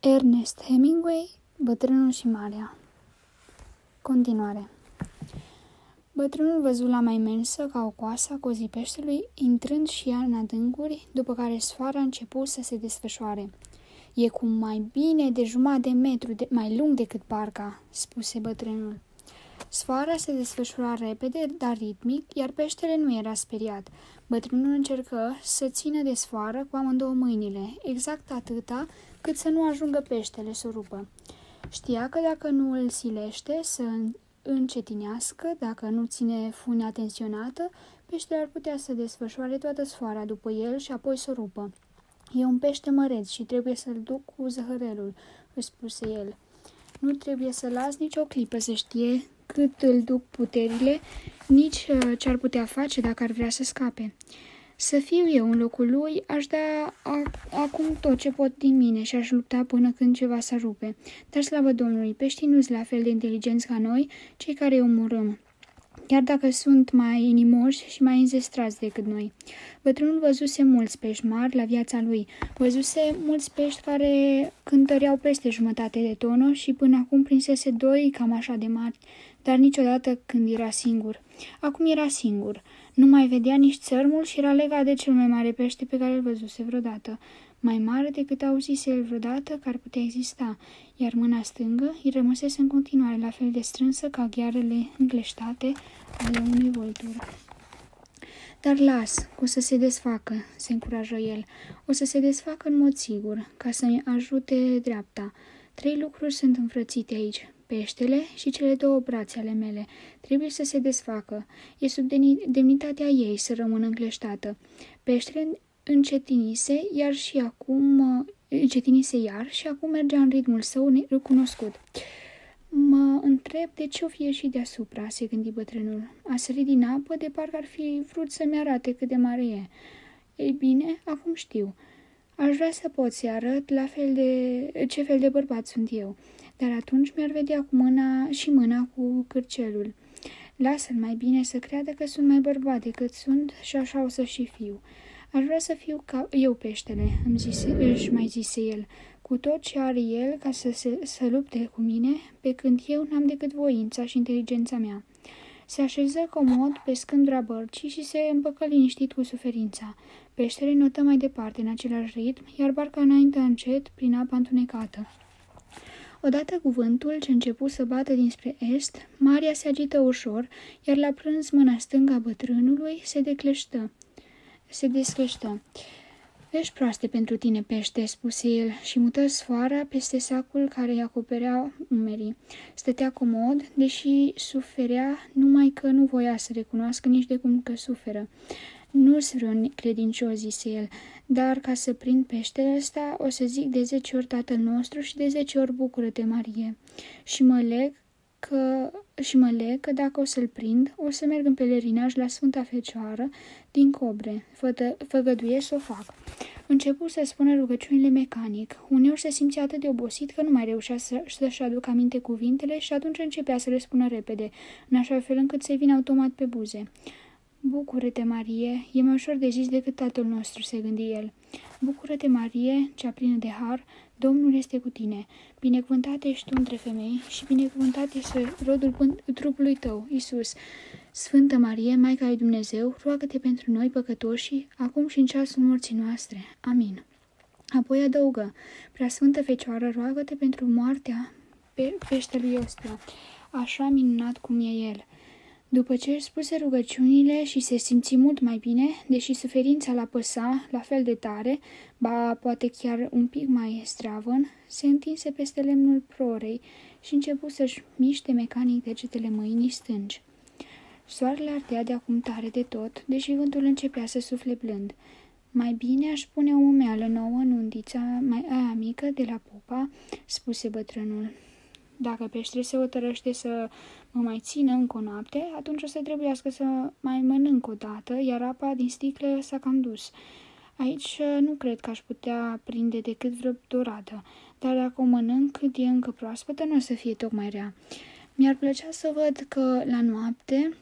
Ernest Hemingway, Bătrânul și Marea. Continuare. Bătrânul văzu lama imensă ca o coasă a cozii peștelui, intrând și ea în adâncuri, după care sfoara a început să se desfășoare. "E cu mai bine de jumătate de metru mai lung decât barca," spuse bătrânul. Sfoara se desfășura repede, dar ritmic, iar peștele nu era speriat. Bătrânul încercă să țină de sfoară cu amândouă mâinile, exact atâta cât să nu ajungă peștele să o rupă. Știa că dacă nu îl silește să încetinească, dacă nu ține funa tensionată, peștele ar putea să desfășoare toată sfoara după el și apoi să o rupă. "E un pește măreț și trebuie să-l duc cu zăhărelul," își spuse el. "Nu trebuie să las nicio clipă să știe cât îl duc puterile, nici ce ar putea face dacă ar vrea să scape. Să fiu eu în locul lui, aș da acum tot ce pot din mine și aș lupta până când ceva s-ar rupe. Dar slavă Domnului, peștii nu sunt la fel de inteligenți ca noi, cei care îi omorâm, chiar dacă sunt mai inimoși și mai înzestrați decât noi." Bătrânul văzuse mulți pești mari la viața lui. Văzuse mulți pești care cântăreau peste jumătate de tonă și până acum prinsese doi cam așa de mari, dar niciodată când era singur. Acum era singur. Nu mai vedea nici țărmul și era legat de cel mai mare pește pe care îl văzuse vreodată, mai mare decât auzise el vreodată că ar putea exista, iar mâna stângă îi rămăsese în continuare la fel de strânsă ca ghearele încleștate ale unui vultur. "Dar las, o să se desfacă," se încurajă el. "O să se desfacă în mod sigur, ca să-mi ajute dreapta. 3 lucruri sunt înfrățite aici. Peștele și cele 2 brațe ale mele. Trebuie să se desfacă. E sub demnitatea ei să rămână încleștată." Peștele încetinise iar și acum mergea în ritmul său necunoscut. "Mă întreb de ce o fi ieșit deasupra," se gândi bătrânul. "A sărit din apă de parcă ar fi vrut să-mi arate cât de mare e. Ei bine, acum știu. Aș vrea să pot să arăt ce fel de bărbat sunt eu, dar atunci mi-ar vedea cu mâna cu cârcelul. Lasă-l mai bine să creadă că sunt mai bărbat decât sunt și așa o să și fiu. Aș vrea să fiu ca eu peștele," își mai zise el, "cu tot ce are el ca să lupte cu mine, pe când eu n-am decât voința și inteligența mea." Se așeză comod pe scândura bărcii și se împăcă liniștit cu suferința. Peștele notă mai departe în același ritm, iar barca înainte încet prin apa întunecată. Odată cu vântul ce începu să bată dinspre est, marea se agită ușor, iar la prânz mâna stângă a bătrânului se descleștă. "Vești proaste pentru tine, pește," spuse el și mută sfoara peste sacul care îi acoperea umerii. Stătea comod, deși suferea, numai că nu voia să recunoască nici de cum că suferă. "Nu-s vreun credincios," zise el, "dar ca să prind peștele ăsta, o să zic de 10 ori Tatăl nostru și de 10 ori Bucură-te, Marie. Și mă leg că dacă o să-l prind, o să merg în pelerinaj la Sfânta Fecioară din Cobre. Făgăduie să o fac." Începu să spună rugăciunile mecanic. Uneori se simțea atât de obosit că nu mai reușea să-și aducă aminte cuvintele și atunci începea să le spună repede, în așa fel încât să-i vină automat pe buze. "Bucură-te, Marie, e mai ușor de zis decât Tatăl nostru," se gândi el. "Bucură-te, Marie, cea plină de har, Domnul este cu tine. Binecuvântată ești tu între femei și binecuvântat este rodul trupului tău, Iisus. Sfântă Marie, Maica lui Dumnezeu, roagă-te pentru noi păcătoși, acum și în ceasul morții noastre. Amin." Apoi adăugă: "Preasfântă Fecioară, roagă-te pentru moartea peștelui ăsta, așa minunat cum e el." După ce își spuse rugăciunile și se simți mult mai bine, deși suferința l-apăsa la fel de tare, ba poate chiar un pic mai zdravăn, se întinse peste lemnul prorei și începu să-și miște mecanic degetele mâinii stângi. Soarele ardea de acum tare de tot, deși vântul începea să sufle blând. "Mai bine aș pune o umeală nouă în undița aia mică de la popa," spuse bătrânul. "Dacă peștele se hotărăște să mă mai țină încă o noapte, atunci o să trebuiască să mai mănânc o dată, iar apa din sticlă s-a cam dus. Aici nu cred că aș putea prinde decât vreo doradă, dar dacă o mănânc cât e încă proaspătă, nu o să fie tocmai rea. Mi-ar plăcea să văd că la noapte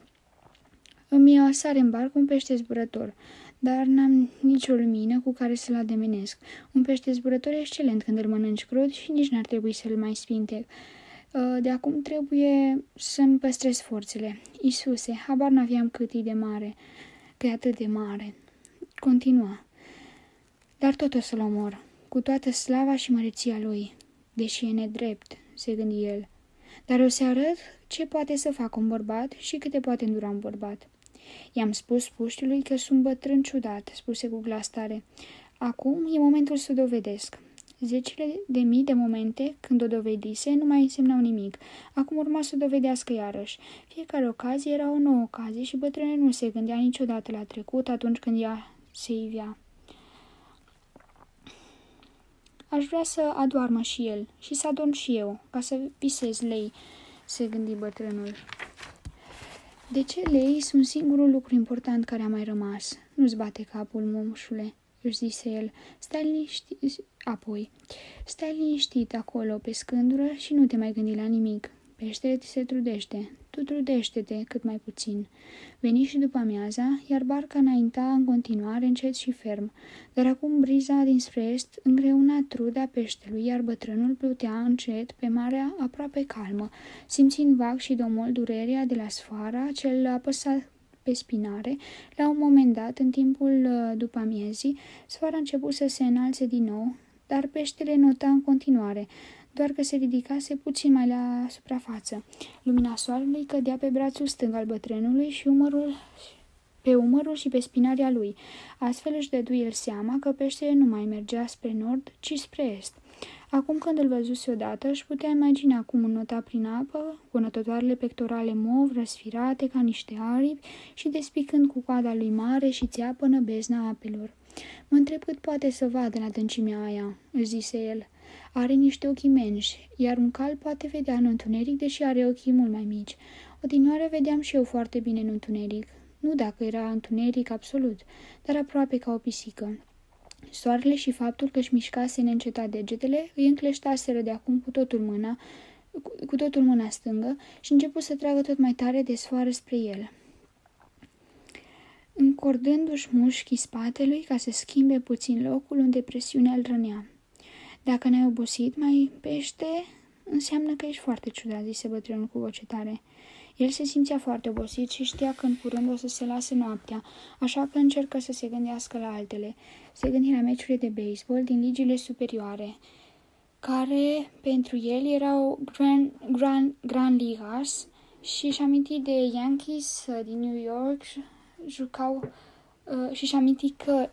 îmi sare în barcă un pește zburător, dar n-am nicio lumină cu care să-l ademenesc. Un pește zburător e excelent când îl mănânci crud și nici n-ar trebui să-l mai spinte. De acum trebuie să-mi păstrez forțele. Iisuse, habar n-aveam cât e de mare, că e atât de mare. Continua. Dar tot o să-l omor, cu toată slava și măreția lui. Deși e nedrept, se gândi el. Dar o să arăt ce poate să facă un bărbat și câte poate îndura un bărbat. I-am spus puștiului că sunt bătrân ciudat, spuse cu glas tare. Acum e momentul să o dovedesc. Zecile de mii de momente, când o dovedise, nu mai însemnau nimic. Acum urma să o dovedească iarăși. Fiecare ocazie era o nouă ocazie și bătrânul nu se gândea niciodată la trecut atunci când ea se ivea. Aș vrea să adoarmă și el și să adorm și eu, ca să visez lei, se gândi bătrânul. De ce lei sunt singurul lucru important care a mai rămas? Nu-ți bate capul, momușule, își zise el. Stai liniștit acolo pe scândură și nu te mai gândi la nimic. Peștele ți se trudește. Tu trudește-te cât mai puțin. Veni și după amiaza, iar barca înainta în continuare încet și ferm. Dar acum briza dinspre est îngreuna truda peștelui, iar bătrânul plutea încet pe marea aproape calmă, simțind vag și domol durerea de la sfoara ce îl apăsa pe spinare. La un moment dat, în timpul după amiezii, sfoara a început să se înalțe din nou, dar peștele nota în continuare, doar că se ridicase puțin mai la suprafață. Lumina soarelui cădea pe brațul stâng al bătrânului și pe umărul și pe spinarea lui. Astfel își dădu el seama că peștele nu mai mergea spre nord, ci spre est. Acum când îl văzuse odată, își putea imagina cum înnota prin apă, cu notătoarele pectorale mov, răsfirate ca niște aripi și despicând cu coada lui mare și țeapănă bezna apelor. Mă întreb cât poate să vadă în adâncimea aia, își zise el. Are niște ochi imensi, iar un cal poate vedea în întuneric, deși are ochii mult mai mici. Odinioară vedeam și eu foarte bine în întuneric. Nu dacă era întuneric absolut, dar aproape ca o pisică. Soarele și faptul că își mișcase neîncetat degetele îi încleștaseră de acum cu totul mâna stângă și început să tragă tot mai tare de sfoară spre el, încordându-și mușchii spatelui ca să schimbe puțin locul unde presiunea îl rănea. Dacă n-ai obosit, mai pește, înseamnă că ești foarte ciudat, zise bătrânul cu voce tare. El se simțea foarte obosit și știa că în curând o să se lase noaptea, așa că încercă să se gândească la altele. Se gândi la meciurile de baseball din ligile superioare, care pentru el erau Grand Ligas, și își aminti de Yankees din New York, și își aminti că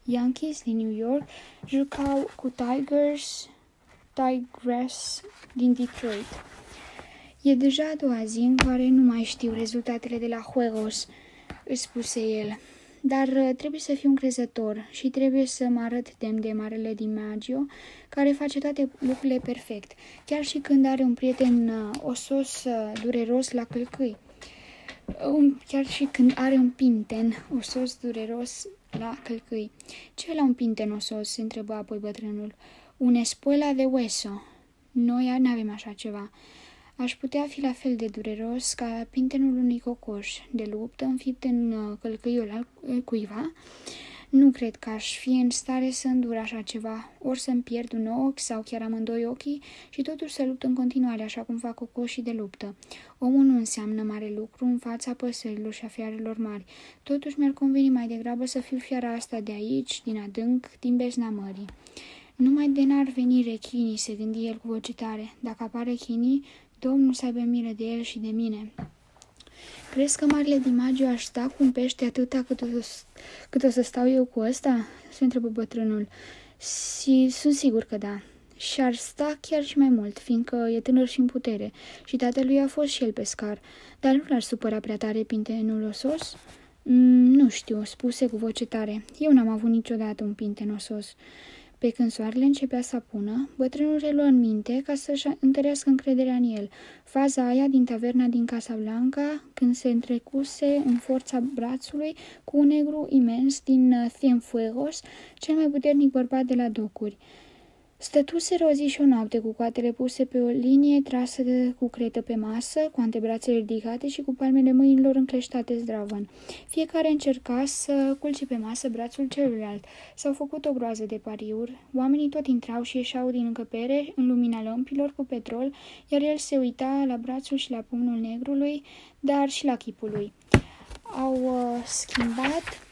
Yankees din New York jucau cu Tigers din Detroit. E deja a doua zi în care nu mai știu rezultatele de la juegos, își spuse el, dar trebuie să fiu încrezător și trebuie să mă arăt demn de Marele DiMaggio, care face toate lucrurile perfect, chiar și când are un prieten osos dureros la călcâi. Chiar și când are un pinten osos dureros la călcâi. Ce e la un pinten osos? Se întrebă apoi bătrânul. Un espuela de hueso. Noi n-avem așa ceva. Aș putea fi la fel de dureros ca pintenul unui cocoș de luptă înfipt în călcâiul al cuiva. Nu cred că aș fi în stare să îndur așa ceva, ori să-mi pierd un ochi sau chiar amândoi ochii și totuși să lupt în continuare așa cum fac cocoșii de luptă. Omul nu înseamnă mare lucru în fața păsărilor și a fiarelor mari. Totuși mi-ar conveni mai degrabă să fiu fiara asta de aici, din adânc, din bezna mării. Numai de n-ar veni rechinii, se gândi el cu voce tare. Dacă apare rechinii, Domnul să aibă milă de el și de mine. Crezi că Marele DiMaggio aș sta cu un pește atâta cât o să stau eu cu ăsta? Se întrebă bătrânul. Sunt sigur că da. Și ar sta chiar și mai mult, fiindcă e tânăr și în putere. Și tatălui a fost și el pescar. Dar nu l-ar supăra prea tare pintenul osos? Nu știu, spuse cu voce tare. Eu n-am avut niciodată un pinten osos. Pe când soarele începea să apună, bătrânul reluă în minte ca să-și întărească încrederea în el. Faza aia din taverna din Casablanca, când se întrecuse în forța brațului cu un negru imens din Cienfuegos, cel mai puternic bărbat de la docuri. Stătuseră o zi și o noapte cu coatele puse pe o linie trasă cu cretă pe masă, cu antebrațele ridicate și cu palmele mâinilor încleștate zdravăn. Fiecare încerca să culce pe masă brațul celuilalt. S-au făcut o groază de pariuri. Oamenii tot intrau și ieșeau din încăpere în lumina lămpilor cu petrol, iar el se uita la brațul și la pumnul negrului, dar și la chipul lui. Au schimbat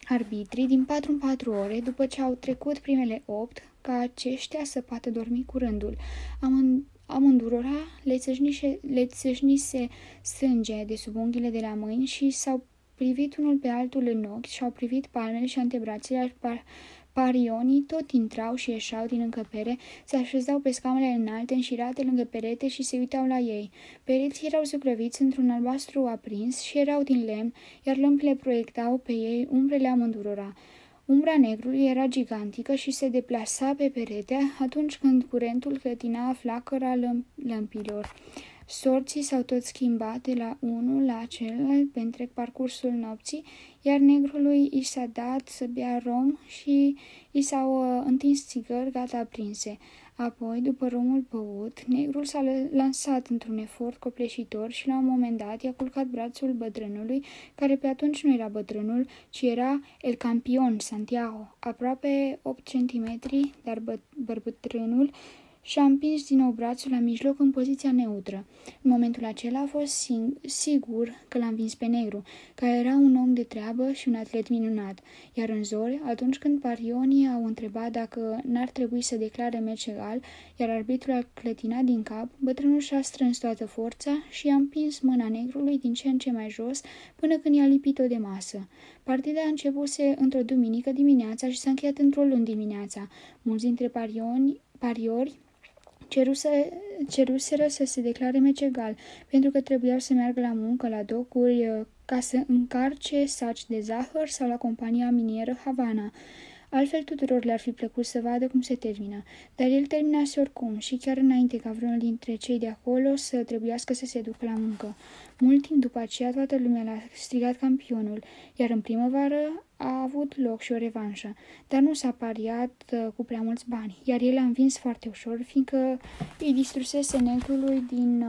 arbitrii din 4 în 4 ore, după ce au trecut primele 8, ca aceștia să poată dormi cu rândul. Amândurora le țâșnise sânge de sub unghiile de la mâini și s-au privit unul pe altul în ochi și-au privit palmele și antebrațele. Parionii tot intrau și ieșeau din încăpere, se așezau pe scaunele înalte, înșirate lângă perete și se uitau la ei. Pereții erau zugrăviți într-un albastru aprins și erau din lemn, iar lămpile proiectau pe ei umbrele amândurora. Umbra negrului era gigantică și se deplasa pe perete atunci când curentul clătina flacăra lămpilor. Sorții s-au tot schimbat de la unul la celălalt pe întreg parcursul nopții, iar negrului i s-a dat să bea rom și i s-au întins țigări gata aprinse. Apoi, după romul băut, negrul s-a lansat într-un efort copleșitor și la un moment dat i-a culcat brațul bătrânului, care pe atunci nu era bătrânul, ci era El Campion Santiago, aproape 8 centimetri, dar bătrânul și-a împins din nou brațul la mijloc în poziția neutră. În momentul acela a fost sigur că l-a învins pe negru, care era un om de treabă și un atlet minunat, iar în zori, atunci când parionii au întrebat dacă n-ar trebui să declare meci egal, iar arbitrul a clătinat din cap, bătrânul și-a strâns toată forța și i-a împins mâna negrului din ce în ce mai jos, până când i-a lipit-o de masă. Partida a începuse într-o duminică dimineața și s-a încheiat într-o luni dimineața. Mulți dintre pariori ceruseră să se declare meci egal, pentru că trebuiau să meargă la muncă, la docuri, ca să încarce saci de zahăr sau la compania minieră Havana. Altfel tuturor le-ar fi plăcut să vadă cum se termină, dar el terminase oricum și chiar înainte ca vreunul dintre cei de acolo să trebuiască să se ducă la muncă. Mult timp după aceea toată lumea l-a strigat campionul, iar în primăvară a avut loc și o revanșă, dar nu s-a pariat cu prea mulți bani, iar el a învins foarte ușor, fiindcă îi distrusese negrului din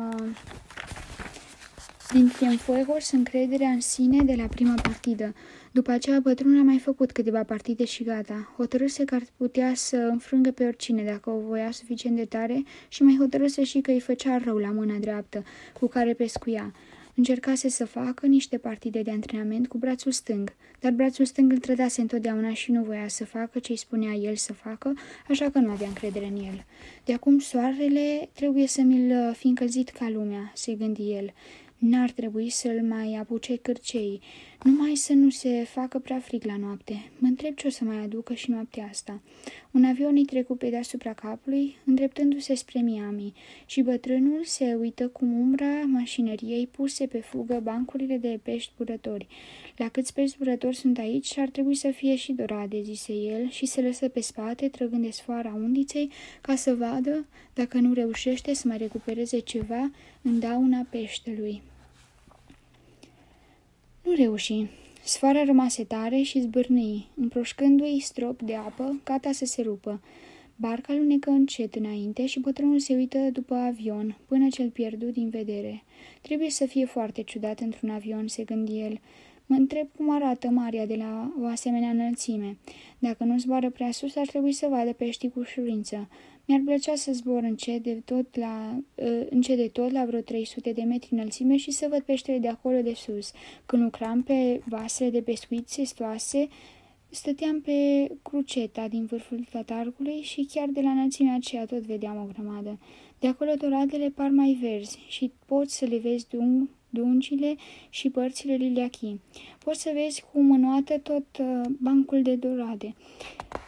Cienfuegos încrederea în sine de la prima partidă. După aceea, bătrânul a mai făcut câteva partide și gata. Hotărâse că ar putea să înfrângă pe oricine dacă o voia suficient de tare și mai hotărâse și că îi făcea rău la mâna dreaptă, cu care pescuia. Încercase să facă niște partide de antrenament cu brațul stâng, dar brațul stâng îl trădase întotdeauna și nu voia să facă ce îi spunea el să facă, așa că nu avea încredere în el. De acum soarele trebuie să mi-l fi încălzit ca lumea, se gândi el. N-ar trebui să-l mai apuce cârceii, numai să nu se facă prea frig la noapte. Mă întreb ce o să mai aducă și noaptea asta. Un avion îi trecu pe deasupra capului, îndreptându-se spre Miami, și bătrânul se uită cum umbra mașinăriei puse pe fugă bancurile de pești zburători. La câți pești zburători sunt aici, ar trebui să fie și dorade, zise el, și se lăsă pe spate, trăgând de sfoara undiței, ca să vadă dacă nu reușește să mai recupereze ceva în dauna peștelui. Nu reuși. Sfoara rămase tare și zbârnâi, împroșcându-i strop de apă, gata să se rupă. Barca lunecă încet înainte și bătrânul se uită după avion, până ce îl pierdu din vedere. Trebuie să fie foarte ciudat într-un avion, se gândi el. Mă întreb cum arată marea de la o asemenea înălțime. Dacă nu zboară prea sus, ar trebui să vadă peștii cu ușurință. Mi-ar plăcea să zbor încet de tot la vreo 300 de metri înălțime și să văd peștele de acolo de sus. Când lucram pe vasele de pescuit țestoase, stăteam pe cruceta din vârful tatargului și chiar de la înălțimea aceea tot vedeam o grămadă. De acolo doradele par mai verzi și poți să le vezi dungile și părțile liliachii. Poți să vezi cum înoată tot bancul de dorade.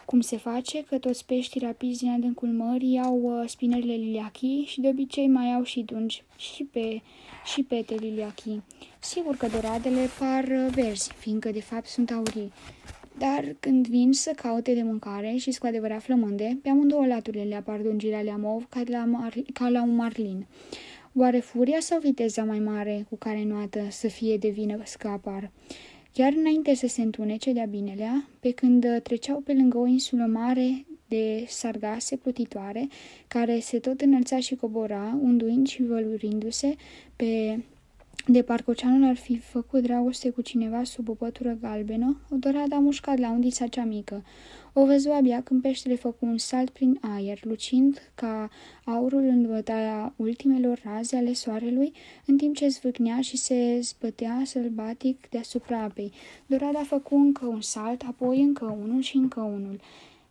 Cum se face că toți peștii rapizi din adâncul mării au spinările liliachii și de obicei mai au și dungi și pete liliachii. Sigur că doradele par verzi, fiindcă de fapt sunt aurii. Dar când vin să caute de mâncare și cu adevărat flămânde, pe amândouă laturile le apar dungile alea mov ca la un marlin. Oare furia sau viteza mai mare cu care înoată să fie de vină că apar? Chiar înainte să se întunece de-a binelea, pe când treceau pe lângă o insulă mare de sargase plutitoare, care se tot înălța și cobora, unduind și vălurindu-se de parcă oceanul ar fi făcut dragoste cu cineva sub o pătură galbenă. O dorada a mușcat la undița cea mică. O văzu abia când peștele făcu un salt prin aer, lucind ca aurul în bătaia ultimelor raze ale soarelui, în timp ce zvâcnea și se zbătea sălbatic deasupra apei. Dorada făcu încă un salt, apoi încă unul și încă unul,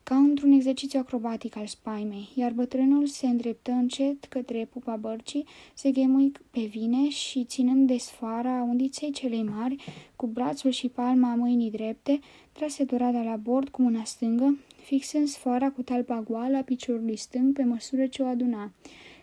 ca într-un exercițiu acrobatic al spaimei, iar bătrânul se îndreptă încet către pupa bărcii, se ghemui pe vine și, ținând de sfoara undiței celei mari, cu brațul și palma mâinii drepte, trase Dorada la bord cu mâna stângă, fixând sfoara cu talpa goală a piciorului stâng pe măsură ce o aduna.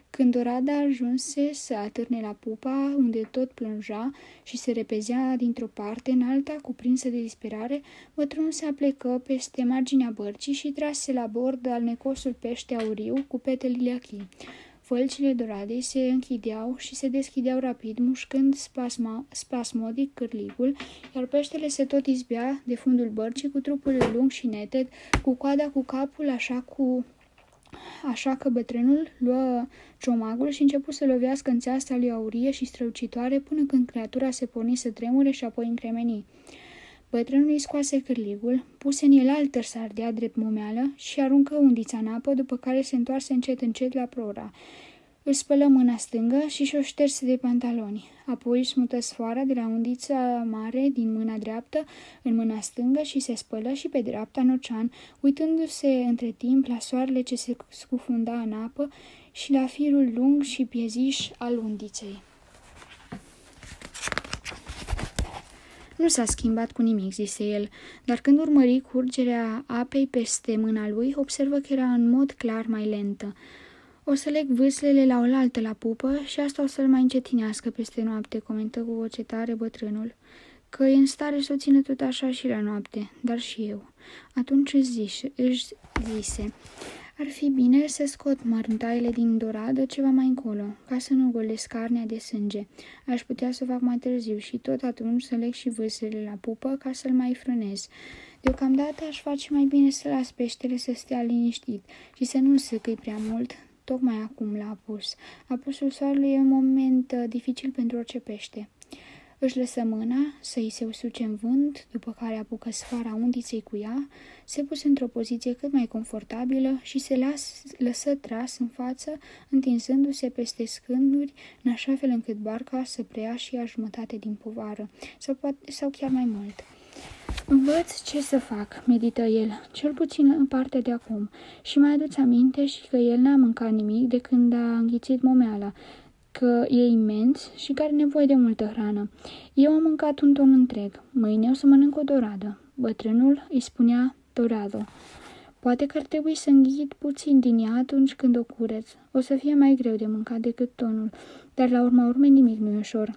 Când Dorada ajunse să atârne la pupa, unde tot plângea și se repezea dintr-o parte în alta, cuprinsă de disperare, bătrânul se aplecă peste marginea bărcii și trase la bord alnecosul pește auriu cu petelile achii. Fălcile Doradei se închideau și se deschideau rapid, mușcând spasmodic cârligul, iar peștele se tot izbea de fundul bărcii cu trupul lung și neted, cu coada cu capul, așa că bătrânul luă ciomagul și începu să lovească în țeasta lui aurie și strălucitoare până când creatura se porni să tremure și apoi încremeni. Bătrânul îi scoase cârligul, puse în el altă sardea drept momeală și aruncă undița în apă, după care se întoarse încet la prora. Îl spălă mâna stângă și și-o șterse de pantaloni. Apoi își smută sfoara de la undița mare din mâna dreaptă în mâna stângă și se spălă și pe dreapta în ocean, uitându-se între timp la soarele ce se scufunda în apă și la firul lung și pieziș al undiței. Nu s-a schimbat cu nimic, zise el, dar când urmări curgerea apei peste mâna lui, observă că era în mod clar mai lentă. O să leg vâslele la oaltă la pupă și asta o să-l mai încetinească peste noapte, comentă cu voce tare bătrânul. Că e în stare să o țină tot așa și la noapte, dar și eu. Atunci își zise, ar fi bine să scot mărântaiele din Doradă ceva mai încolo, ca să nu golesc carnea de sânge. Aș putea să o fac mai târziu și tot atunci să leg și vâslele la pupă ca să-l mai frânez. Deocamdată aș face mai bine să las peștele să stea liniștit și să nu-l săcăi prea mult. Tocmai acum l-a apus. Apusul soarelui e un moment dificil pentru orice pește. Își lăsă mâna să-i se usuce în vânt, după care apucă sfoara undiței cu ea, se puse într-o poziție cât mai confortabilă și se lăsă tras în față, întinzându-se peste scânduri, în așa fel încât barca să preia și ea jumătate din povară, sau chiar mai mult. Învăț ce să fac, medită el, cel puțin în partea de acum, și mai aduți aminte și că el n-a mâncat nimic de când a înghițit momeala, că e imens și că are nevoie de multă hrană. Eu am mâncat un ton întreg, mâine o să mănânc o doradă. Bătrânul îi spunea dorado. Poate că ar trebui să înghit puțin din ea atunci când o cureț. O să fie mai greu de mâncat decât tonul, dar la urma urmei nimic nu e ușor.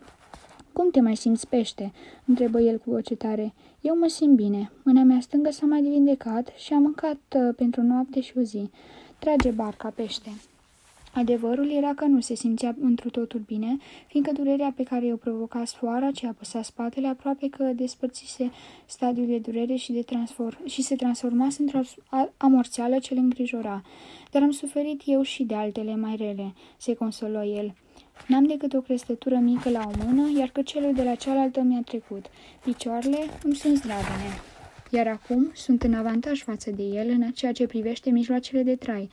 Cum te mai simți, pește?" întrebă el cu voce tare. Eu mă simt bine. Mâna mea stângă s-a mai vindecat și am mâncat pentru o noapte și o zi. Trage barca, pește." Adevărul era că nu se simțea întru totul bine, fiindcă durerea pe care o provoca sfoara ce apăsa spatele aproape că despărțise stadiul de durere și se transformase într-o amorțeală ce îl îngrijora. Dar am suferit eu și de altele mai rele, se consolă el. N-am decât o crestătură mică la o mână, iar căcelul de la cealaltă mi-a trecut. Picioarele îmi sunt zdravene, iar acum sunt în avantaj față de el în ceea ce privește mijloacele de trai.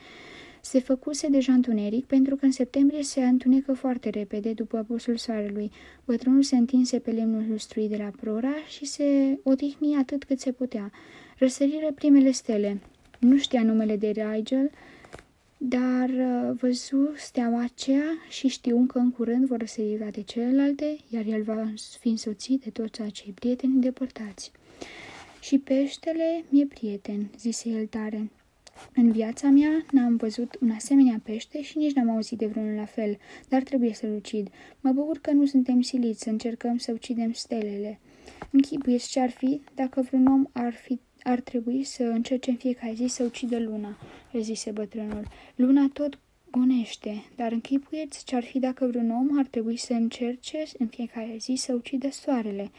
Se făcuse deja întuneric, pentru că în septembrie se întunecă foarte repede după apusul soarelui. Bătrânul se întinse pe lemnul lustruit de la prora și se odihni atât cât se putea. Răsăriră primele stele. Nu știa numele de Rigel, dar văzu steaua aceea și știu că în curând vor răsări toate celelalte, iar el va fi însoțit de toți acei prieteni îndepărtați. Și peștele mi-e prieten, zise el tare. În viața mea n-am văzut un asemenea pește și nici n-am auzit de vreunul la fel, dar trebuie să-l ucid. Mă bucur că nu suntem siliți să încercăm să ucidem stelele. Închipuieți ce ar fi dacă vreun om ar trebui să încerce în fiecare zi să ucidă luna, le zise bătrânul. Luna tot gonește, dar închipuieți ce ar fi dacă vreun om ar trebui să încerce în fiecare zi să ucidă soarele.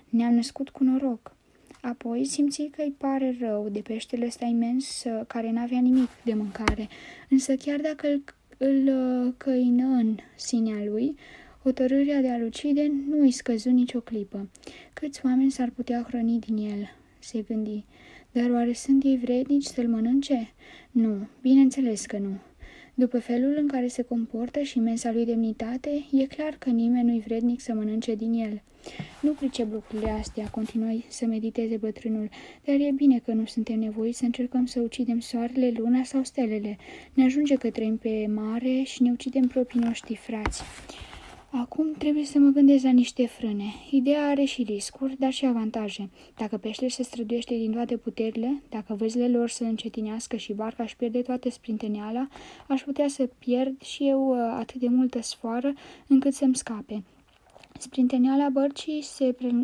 Ne-am născut cu noroc. Apoi simți că îi pare rău de peștele ăsta imens care n-avea nimic de mâncare, însă chiar dacă îl căină în sinea lui, hotărârea de a-l ucide nu îi scăzu nicio clipă. Câți oameni s-ar putea hrăni din el, se gândi, dar oare sunt ei vrednici să-l mănânce? Nu, bineînțeles că nu. După felul în care se comportă și imensa lui demnitate, e clar că nimeni nu-i vrednic să mănânce din el. Nu pricep lucrurile astea, continuă să mediteze bătrânul, dar e bine că nu suntem nevoiți să încercăm să ucidem soarele, luna sau stelele. Ne ajunge că trăim pe mare și ne ucidem proprii noștri frați. Acum trebuie să mă gândesc la niște frâne. Ideea are și riscuri, dar și avantaje. Dacă peștele se străduiește din toate puterile, dacă văzile lor să încetinească și barca își pierde toată sprinteneala, aș putea să pierd și eu atât de multă sfoară încât să-mi scape. Sprinteneala bărcii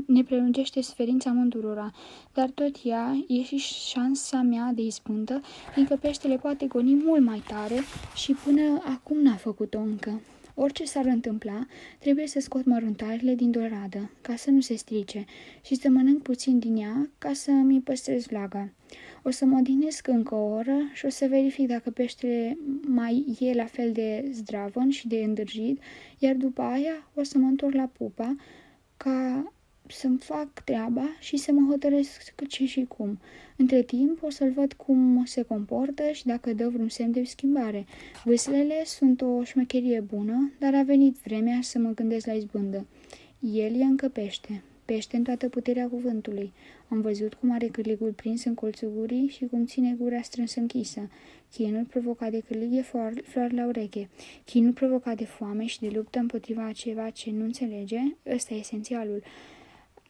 ne prelungește suferința amândurora, dar tot ea e și șansa mea de izbândă, fiindcă peștele poate goni mult mai tare și până acum n-a făcut-o încă. Orice s-ar întâmpla, trebuie să scot măruntarile din doradă, ca să nu se strice, și să mănânc puțin din ea, ca să mi păstrez vlaga. O să mă odihnesc încă o oră și o să verific dacă peștele mai e la fel de zdravăn și de îndârjit, iar după aia o să mă întorc la pupa, ca să-mi fac treaba și să mă hotărăsc ce și cum. Între timp o să-l văd cum se comportă și dacă dă vreun semn de schimbare. Vâslele sunt o șmecherie bună, dar a venit vremea să mă gândesc la izbândă. El e încă pește. Pește în toată puterea cuvântului. Am văzut cum are cârligul prins în colțul gurii și cum ține gura strâns închisă. Chinul provocat de cârlig e floare la ureche. Chinul provocat de foame și de luptă împotriva a ceva ce nu înțelege, ăsta e esențialul.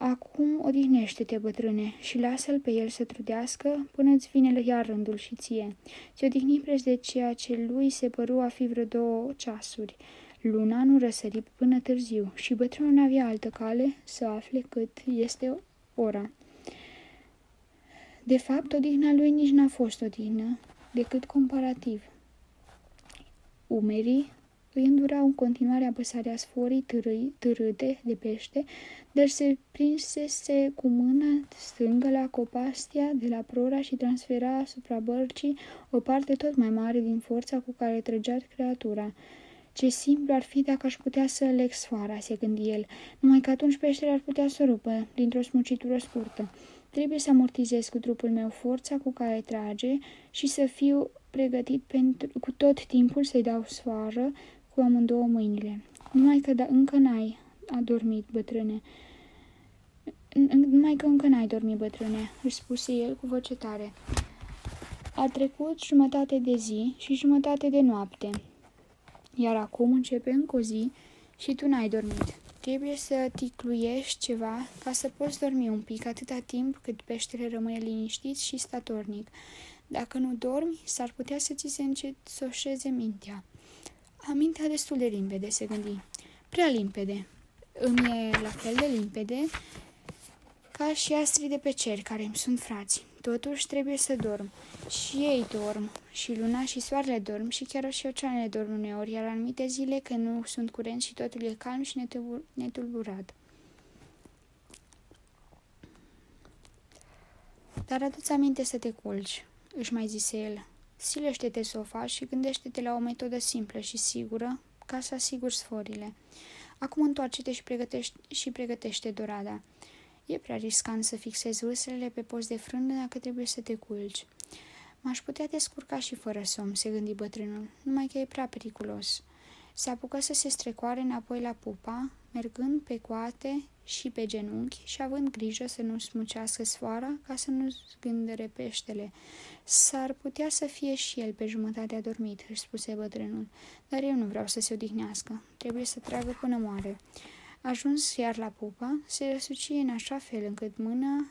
Acum odihnește-te, bătrâne, și lasă-l pe el să trudească până-ți vine iar rândul și ție. Ți odihni preț de ceea ce lui se păru a fi vreo 2 ceasuri. Luna nu răsări până târziu și bătrânul n-avea altă cale să afle cât este ora. De fapt, odihna lui nici n-a fost odihnă, decât comparativ. Umerii îi îndurau în continuare apăsarea sforii târâte de pește, dar se prinsese cu mâna stângă la copastia de la prora și transfera asupra bărcii o parte tot mai mare din forța cu care trăgea creatura. Ce simplu ar fi dacă aș putea să leg sfoara, se gândi el, numai că atunci peștele ar putea să rupă dintr-o smucitură scurtă. Trebuie să amortizez cu trupul meu forța cu care trage și să fiu pregătit cu tot timpul să-i dau sfoară cu amândouă mâinile. Numai că încă n-ai adormit, bătrâne. Numai că încă n-ai dormit, bătrâne, își spuse el cu voce tare. A trecut jumătate de zi și jumătate de noapte, iar acum începe încă o zi și tu n-ai dormit. Trebuie să ticluiești ceva ca să poți dormi un pic atâta timp cât peștele rămâne liniștit și statornic. Dacă nu dormi, s-ar putea să ți se încetsoșeze mintea. Am mintea destul de limpede, se gândi. Prea limpede. Îmi e la fel de limpede ca și astrii de pe cer care îmi sunt frați. Totuși trebuie să dorm. Și ei dorm. Și luna și soarele dorm și chiar și oceanele dorm uneori, iar anumite zile când nu sunt curent și totul e calm și netulburat. Dar adu-ți aminte să te culci, își mai zise el. Silește-te să o faci și gândește-te la o metodă simplă și sigură ca să asiguri sforile. Acum întoarce-te și pregătește dorada. E prea riscant să fixezi vâslele pe post de frână dacă trebuie să te culci. M-aș putea descurca și fără somn, se gândi bătrânul, numai că e prea periculos. Se apucă să se strecoare înapoi la pupa, mergând pe coate și pe genunchi și având grijă să nu smucească sfoara ca să nu zgândere peștele. S-ar putea să fie și el pe jumătate adormit, își spuse bătrânul, dar eu nu vreau să se odihnească. Trebuie să tragă până moare. Ajuns iar la pupa, se răsucie în așa fel încât mâna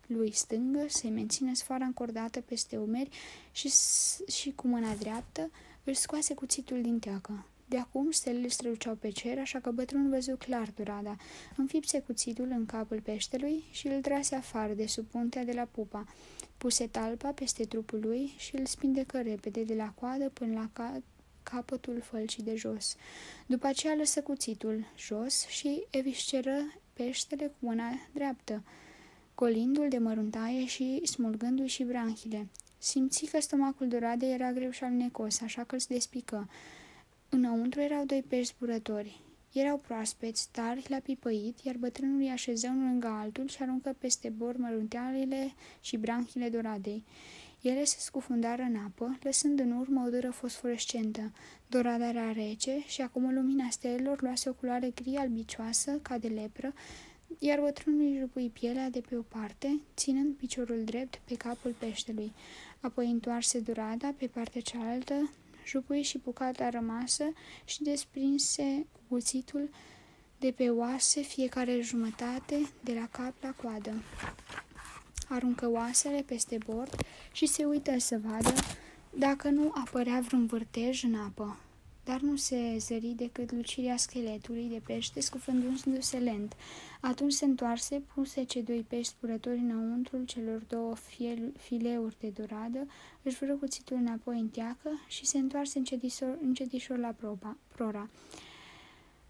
lui stângă se menține sfoara încordată peste umeri și cu mâna dreaptă își scoase cuțitul din teacă. De acum stelele străluceau pe cer, așa că bătrânul văzu clar durada. Înfipse cuțitul în capul peștelui și îl trase afară de sub puntea de la pupa. Puse talpa peste trupul lui și îl spindecă repede de la coadă până la capătul fălcii de jos. După aceea lăsă cuțitul jos și evisceră peștele cu mâna dreaptă. golindu-l de măruntaie și smulgându-i și branhile. Simți că stomacul Doradei era greu și alunecos, așa că îl despică. Înăuntru erau 2 pești zburători. Erau proaspeți, tari, la pipăit, iar bătrânul îi așeză unul lângă altul și aruncă peste bord măruntealele și branhile Doradei. Ele se scufundară în apă, lăsând în urmă o dâră fosforescentă. Dorada era rece și acum lumina stelelor luase o culoare gri albicioasă, ca de lepră, iar bătrânul îi jupui pielea de pe o parte, ținând piciorul drept pe capul peștelui. Apoi întoarse Dorada pe partea cealaltă, jupui și bucata rămasă și desprinse cuțitul de pe oase, fiecare jumătate, de la cap la coadă. Aruncă oasele peste bord și se uită să vadă dacă nu apărea vreun vârtej în apă. Dar nu se zări decât lucirea scheletului de pește scufundându-se lent. Atunci se întoarse, puse cei 2 pești zburători înăuntrul celor 2 fileuri de doradă, își vră cuțitul înapoi în teacă și se întoarse încetișor la prora.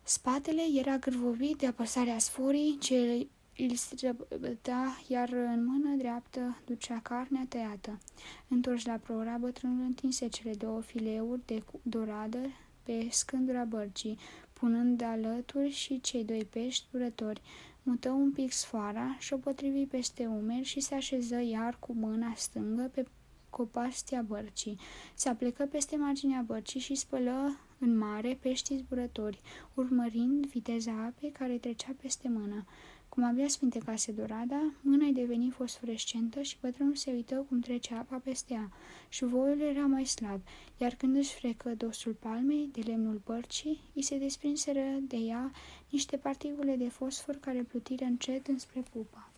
Spatele era gârvovit de apăsarea sforii ce îl străbătea, iar în mână dreaptă ducea carnea tăiată. Întors la prora, bătrânul întinse cele 2 fileuri de doradă pe scândura bărcii, punând alături și cei 2 pești zburători. Mută un pic sfoara și-o potrivi peste umeri și se așeză iar cu mâna stângă pe copastea bărcii. Se aplecă peste marginea bărcii și spălă în mare peștii zburători, urmărind viteza apei care trecea peste mână. Cum abia spintecase Dorada, mâna-i deveni fosforescentă și bătrânul se uită cum trece apa peste ea. Șuvoiul era mai slab, iar când își frecă dosul palmei de lemnul bărcii, îi se desprinseră de ea niște particule de fosfor care plutiră încet înspre pupă.